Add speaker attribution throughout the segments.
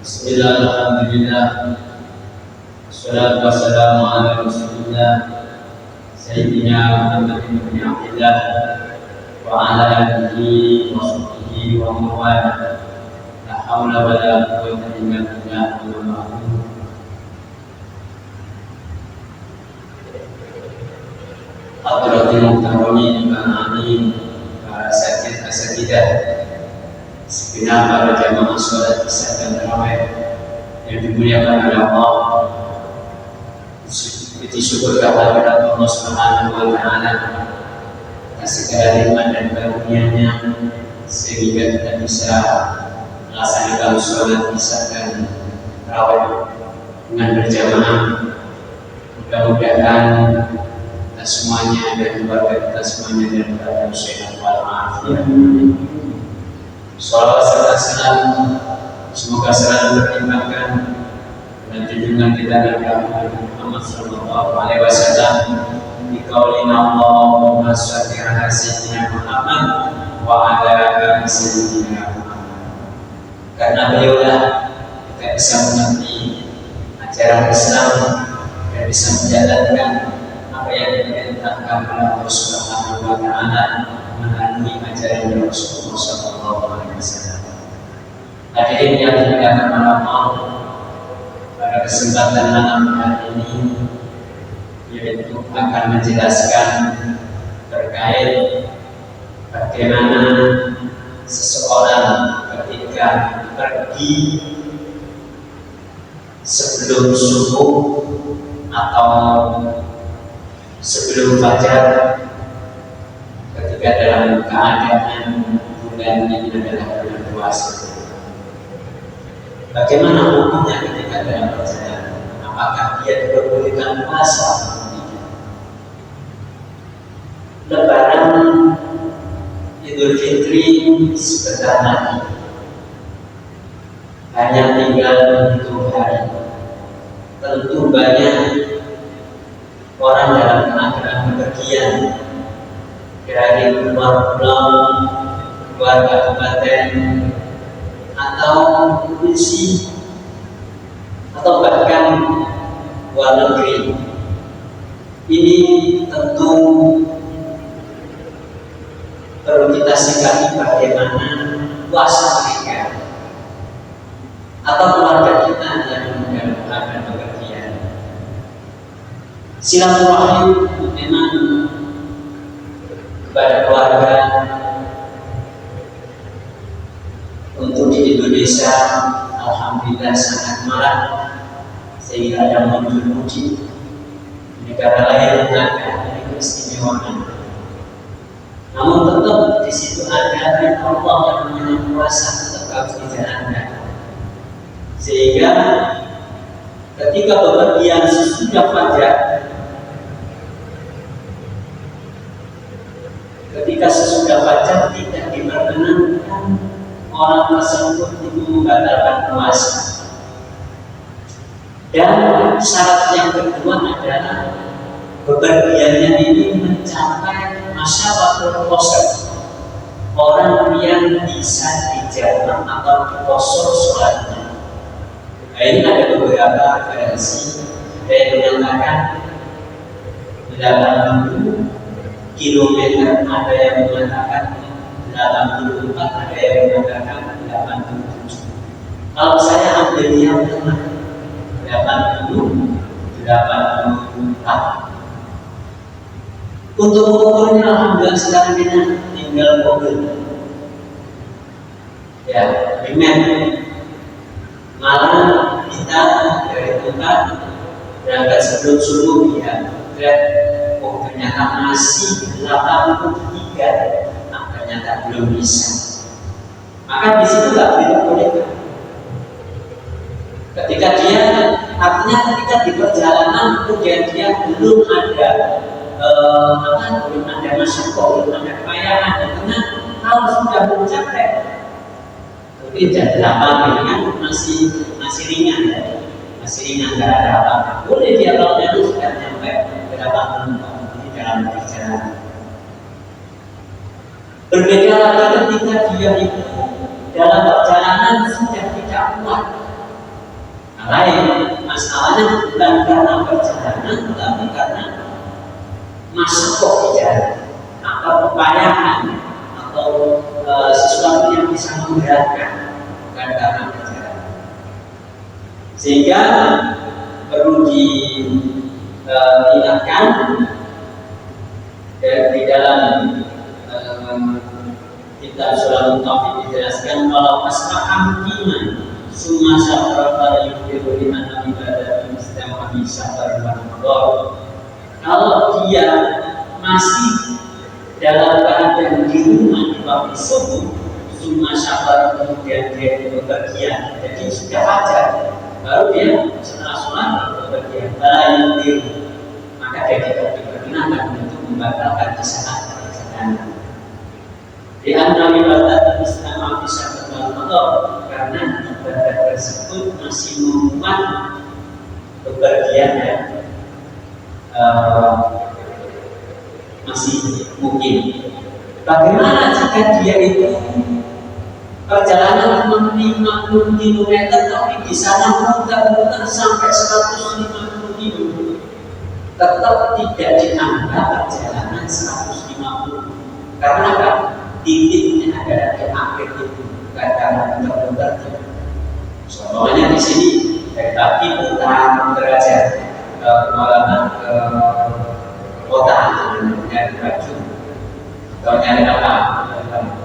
Speaker 1: Bismillah, alhamdulillah, wassalatu wassalamu ala rasulillah Sayyidina Muhammad bin Abdillah wa ala alihi wa sahbihi wa mawala. La hawla wa la quwwata illa billah. Hadratil muhtaramin amin. Para sajid asajidah, segenap para jamaah sholat isya dan tarawih yang dimuliakan oleh Allah. Puji syukur kepada Allah Subhanahu wa Ta'ala atas segala nikmat dan karunia-Nya sehingga kita bisa melaksanakan sholat isya dan tarawih dengan berjamaah. Mudah-mudahan kita semuanya dan keluarga kita semuanya dan kepada sehat walafiat. Shalawat serta salam semoga selalu berlimpahkan dan junjungan kita Nabi Muhammad sallallahu alaihi wasallam di qaulina Allahumma shalli ala sayyidina Muhammad wa ala ali sayyidina Muhammad. Karena beliaulah kita bisa mengerti ajaran Islam dan bisa menjalankan apa yang diperintahkan oleh Allah Subhanahu wa Ta'ala melalui ajaran Rasulullah sallallahu alaihi wasallam. Hadirin yang dimuliakan Allah, pada kesempatan malam hari ini yaitu akan menjelaskan terkait bagaimana seseorang ketika pergi sebelum subuh atau sebelum fajar, ketika dalam keadaan bulan ini adalah bulan puasa. Bagaimana hukumnya ketika dalam perjalanan? Apakah dia diperbolehkan puasa? Lebaran Idul Fitri sebentar lagi, hanya tinggal menghitung hari. Tentu banyak orang dalam keadaan bepergian dari luar pulau, luar kabupaten, atau provinsi, atau bahkan luar negeri. Ini tentu perlu kita sikapi bagaimana puasa mereka atau keluarga kita yang dalam keadaan bepergian. Silaturahim memang kepada keluarga. Untuk di Indonesia, alhamdulillah sangat marak, sehingga ada muncul muji. Negara lain ada keistimewaan. Namun tetap di situ ada perintah Allah yang namanya puasa tetap harus dijalankan. Sehingga ketika bepergian sesudah fajar, ketika sesudah fajar tidak diperkenankan orang tersebut itu membatalkan puasa. Dan syarat yang kedua adalah bepergiannya ini mencapai masa waktu qasar, orang yang bisa dijamak atau dikosor sholatnya. Nah, ini ada beberapa versi. Ada yang mengatakan 80 kilometer, ada yang mengatakan 84, ada yang mengatakan 87. Kalau saya ambil yang tengah 84. Untuk ukurnya alhamdulillah sekarang kita tinggal mobil. Ya, remen. Malah kita dari tempat berangkat sebelum subuh ya, oh ternyata masih 83. Ternyata belum bisa, maka di situ nggak diperbolehkan. Ketika dia, artinya ketika di perjalanan kemudian dia belum ada belum ada masyarakat, belum ada kepayahan, karena kalau sudah mencapai mungkin jam 8 kan masih ringan ya, nggak ada apa-apa. Boleh dia kalau dia sudah sampai berapa menit di dalam perjalanan. Berbeda lagi ketika dia itu dalam perjalanan sudah tidak kuat, lain. Masalahnya bukan karena perjalanan, tetapi karena masuk di jalan atau kepayahan atau sesuatu yang bisa memberatkan, bukan karena perjalanan. Sehingga perlu diingatkan di dalam kitab Surah Taufik dijelaskan kalau asbaham iman summa syafara yukiru liman ibadah istimewa syafar Ramadan. Kalau dia masih dalam keadaan di rumah di waktu subuh, summa syafar kemudian dia bepergian, jadi sudah wajar. Baru dia setelah sholat bepergian, balayu maka dia tidak diperkenankan untuk membatalkan di saat perjalanan. Di antara ibadah Islam bisa bermotor karena ibadah tersebut masih memuat kebagian dan masih mungkin. Bagaimana jika dia itu perjalanan 50 km tapi di sana muter-muter sampai 150 km, tetap tidak dianggap perjalanan 150. Karena apa? Titiknya adalah di akhir itu, bukan karena muter-muter. Contohnya di sini dari pagi putar derajat ke kota nyari baju atau nyari apa,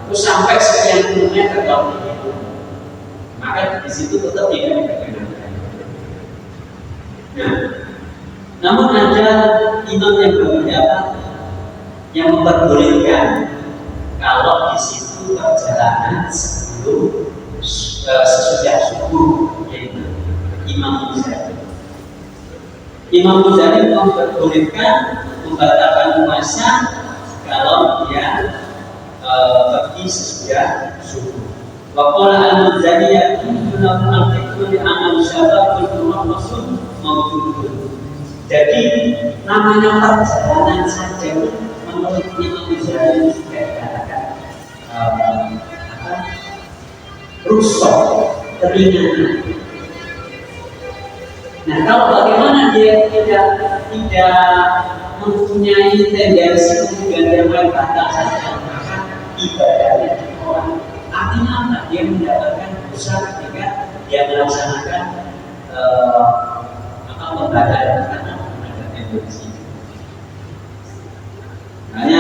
Speaker 1: terus sampai sekian kilometer kalau begitu, maka di situ tetap tidak diperkenankan. Nah, namun ada imam yang berpendapat yang memperbolehkan kalau di situ perjalanan sebelum sesudah subuh, yaitu Imam Ghazali. Imam Ghazali memperbolehkan membatalkan puasa kalau dia pergi sesudah subuh. Waqala al-Ghazali yaqulu al-fiqhu li amal syabab kullu maqsud mawjudun. Jadi namanya perjalanan saja menurut Imam Ghazali sudah dikatakan rusak, keringanan. Nah, kalau bagaimana dia tidak mempunyai tendensi kemudian dia mulai batal saja, maka ibadahnya orang artinya apa? Dia mendapatkan dosa ketika dia melaksanakan pembatalan karena ada tendensi. Makanya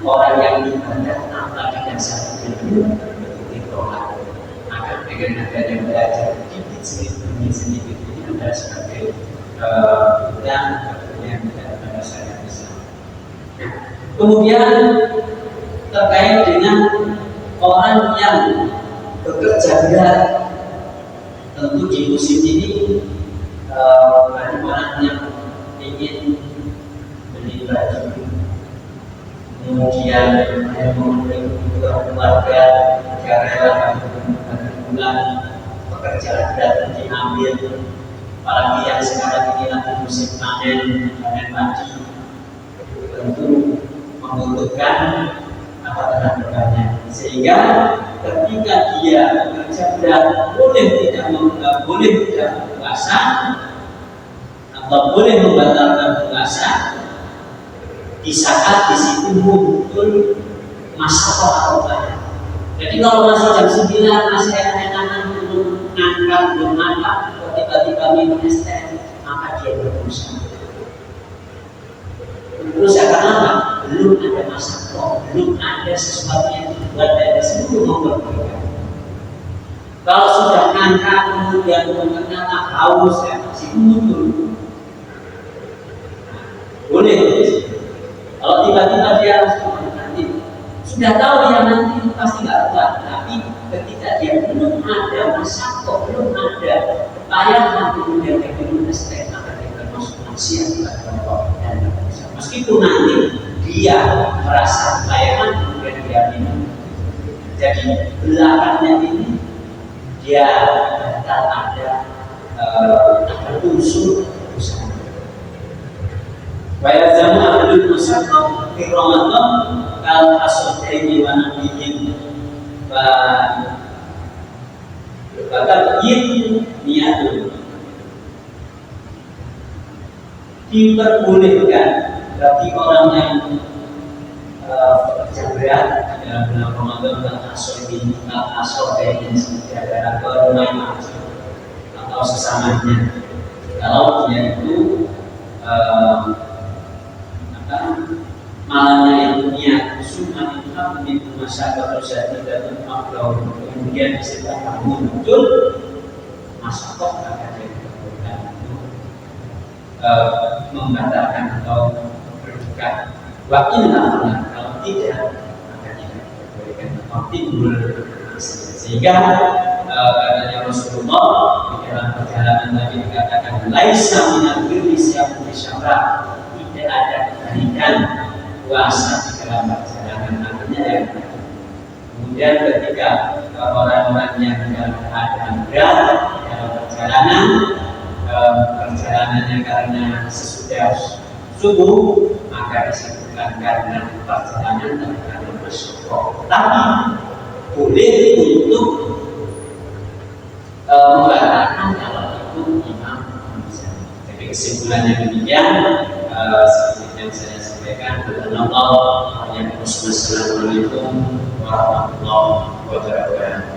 Speaker 1: orang yang ibadah apalagi yang satu itu ditolak. Maka dengan adanya belajar sedikit ini adalah sebagai yang tidak pada saya bisa. Kemudian terkait dengan orang yang bekerja berat, tentu di musim ini banyak orang yang ingin beli baju, kemudian memenuhi kebutuhan keluarga, karyawan bulan pekerjaan berat diambil, apalagi yang sekarang ini lagi musim panen padi, tentu membutuhkan tenaga banyak, sehingga ketika dia bekerja berat boleh tidak puasa atau boleh membatalkan puasa di saat di situ muncul masalah atau banyak. Jadi kalau masih jam 9 masih enak-enakan belum ngangkat belum makan, tiba-tiba minum es teh, maka dia berdosa. Terus karena apa? Belum ada masalah, belum ada sesuatu yang dibuat dari seluruh memperbolehkan. Kalau sudah ngangkat kemudian ternyata haus ya masih muncul, boleh. Kalau tiba-tiba dia harus nanti sudah tahu dia nanti pasti nggak kuat, tapi ketika dia belum ada masalah, belum ada kepayahan kemudian dia minum es teh, maka dia termasuk manusia dan meskipun nanti dia merasa kepayahan kemudian dia minum, jadi belakangnya ini dia tak ada unsur usaha. Bayar jamu abdul musyafaq di Ramadan kal asodeni wa nabiyin bahkan yin niatun diperbolehkan bagi orang yang bekerja berat di dalam bulan Ramadan dan asobihin saudara bermain atau sesamanya. Kalau dia itu malamnya itu niat sunnah itu masyarakat terjadi dan makhluk kemudian setelah muncul masyarakat akan diperbolehkan untuk membatalkan atau berbuka. Waktu kalau tidak akan diperbolehkan atau timbul sehingga katanya Rasulullah di dalam perjalanan Nabi dikatakan laisa minal birri siyamu bisyara, tidak ada kebaikan puasa di dalam perjalanan artinya yang kemudian ketika orang-orang yang dalam keadaan berat dalam perjalanannya karena sesudah subuh maka disebutkan karena perjalanan dan karena bersyukur, tapi boleh untuk membatalkan kalau itu imam bisa. Jadi kesimpulannya demikian seperti yang saya sampaikan. Wassalamualaikum warahmatullahi wabarakatuh.